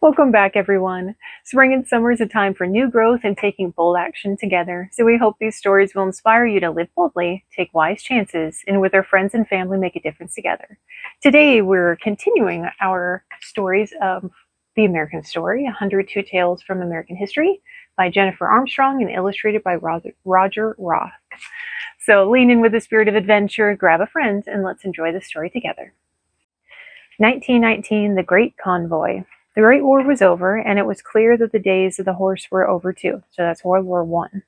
Welcome back, everyone. Spring and summer is a time for new growth and taking bold action together. So we hope these stories will inspire you to live boldly, take wise chances, and with our friends and family make a difference together. Today, we're continuing our stories of The American Story, 102 Tales from American History by Jennifer Armstrong and illustrated by Roger Roth. So lean in with the spirit of adventure, grab a friend, and let's enjoy the story together. 1919, The Great Convoy. The Great War was over, and it was clear that the days of the horse were over too. So that's World War I.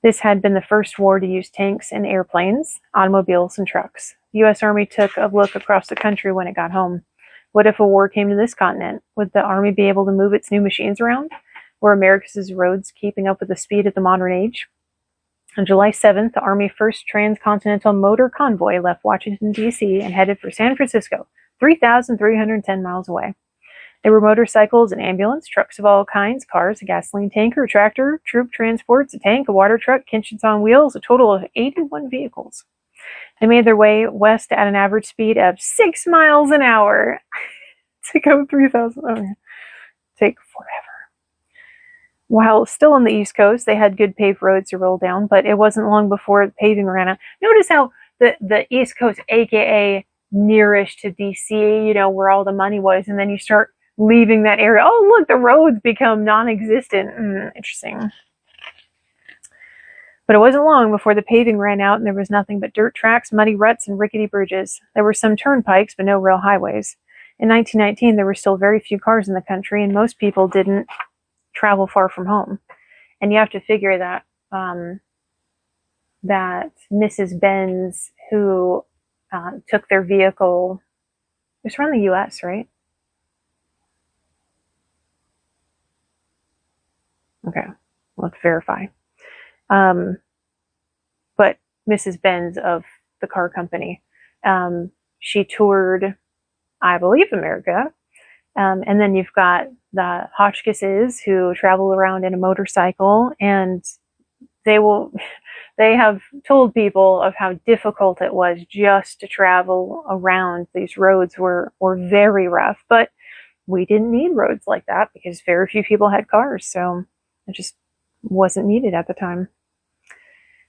This had been the first war to use tanks and airplanes, automobiles and trucks. The U.S. Army took a look across the country when it got home. What if a war came to this continent? Would the Army be able to move its new machines around? Were America's roads keeping up with the speed of the modern age? On July 7th, the Army First Transcontinental Motor Convoy left Washington, D.C. and headed for San Francisco, 3,310 miles away. There were motorcycles, an ambulance, trucks of all kinds, cars, a gasoline tanker, a tractor, troop transports, a tank, a water truck, kitchens on wheels, a total of 81 vehicles. They made their way west at an average speed of 6 miles an hour to go 3,000. Take forever. While still on the East Coast, they had good paved roads to roll down, but it wasn't long before the paving ran out. Notice how the East Coast, aka nearest to DC, where all the money was, and then you start leaving that area. Oh, look, the roads become non-existent. Interesting. But it wasn't long before the paving ran out and there was nothing but dirt tracks, muddy ruts, and rickety bridges. There were some turnpikes, but no real highways. In 1919, there were still very few cars in the country, and most people didn't travel far from home. And you have to figure that that Mrs. Benz, who took their vehicle, it was around the U.S., right? Okay, let's verify. But Mrs. Benz of the car company, she toured, I believe, America. And then you've got the Hotchkisses who travel around in a motorcycle, and they have told people of how difficult it was just to travel around. These roads were very rough, but we didn't need roads like that because very few people had cars, so it just wasn't needed at the time.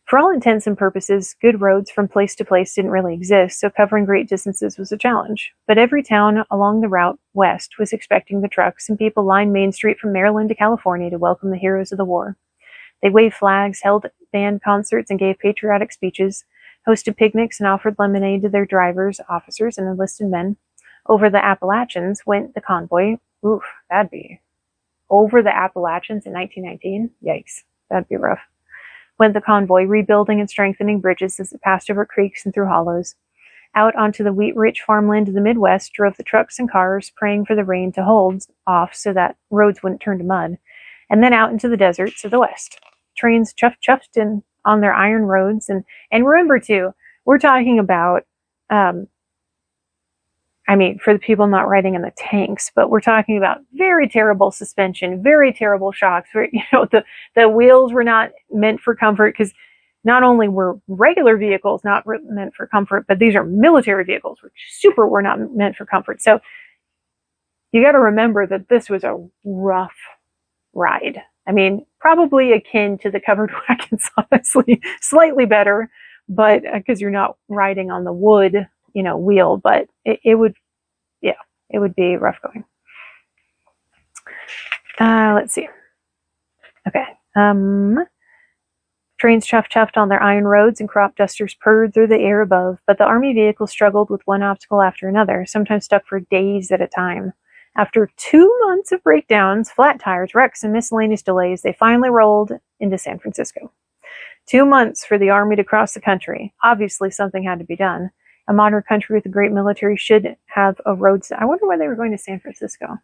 For all intents and purposes, good roads from place to place didn't really exist, so covering great distances was a challenge. But every town along the route west was expecting the trucks, and people lined Main Street from Maryland to California to welcome the heroes of the war. They waved flags, held band concerts, and gave patriotic speeches, hosted picnics, and offered lemonade to their drivers, officers, and enlisted men. Over the Appalachians went the convoy. Oof, that'd be... Over the Appalachians in 1919? Yikes, that'd be rough. Went the convoy, rebuilding and strengthening bridges as it passed over creeks and through hollows. Out onto the wheat-rich farmland of the Midwest drove the trucks and cars, praying for the rain to hold off so that roads wouldn't turn to mud. And then out into the deserts of the West. Trains chuffed in on their iron roads. And remember, too, we're talking about... for the people not riding in the tanks, but we're talking about very terrible suspension, very terrible shocks. Where, the wheels were not meant for comfort, because not only were regular vehicles not meant for comfort, but these are military vehicles, which were not meant for comfort. So you got to remember that this was a rough ride. Probably akin to the covered wagons, honestly, slightly better, but because you're not riding on the wood, wheel, but it would be rough going. Let's see. Okay. Trains chuffed on their iron roads and crop dusters purred through the air above, but the Army vehicles struggled with one obstacle after another, sometimes stuck for days at a time. After 2 months of breakdowns, flat tires, wrecks, and miscellaneous delays, they finally rolled into San Francisco. 2 months for the Army to cross the country. Obviously, something had to be done. A modern country with a great military should have a road... I wonder why they were going to San Francisco.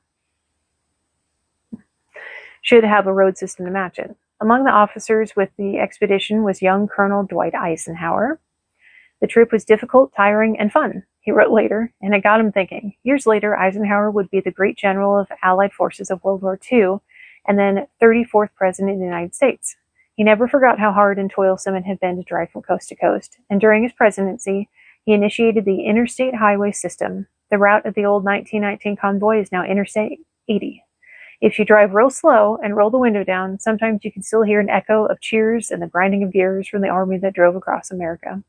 Should have a road system to match it. Among the officers with the expedition was young Colonel Dwight Eisenhower. The trip was difficult, tiring, and fun, he wrote later, and it got him thinking. Years later, Eisenhower would be the great general of Allied forces of World War II, and then 34th President of the United States. He never forgot how hard and toilsome it had been to drive from coast to coast, and during his presidency, he initiated the interstate highway system. The route of the old 1919 convoy is now Interstate 80. If you drive real slow and roll the window down, sometimes you can still hear an echo of cheers and the grinding of gears from the army that drove across America.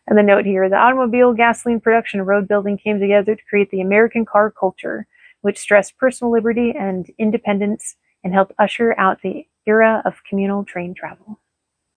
And the note here, the automobile, gasoline production, and road building came together to create the American car culture, which stressed personal liberty and independence and helped usher out the era of communal train travel.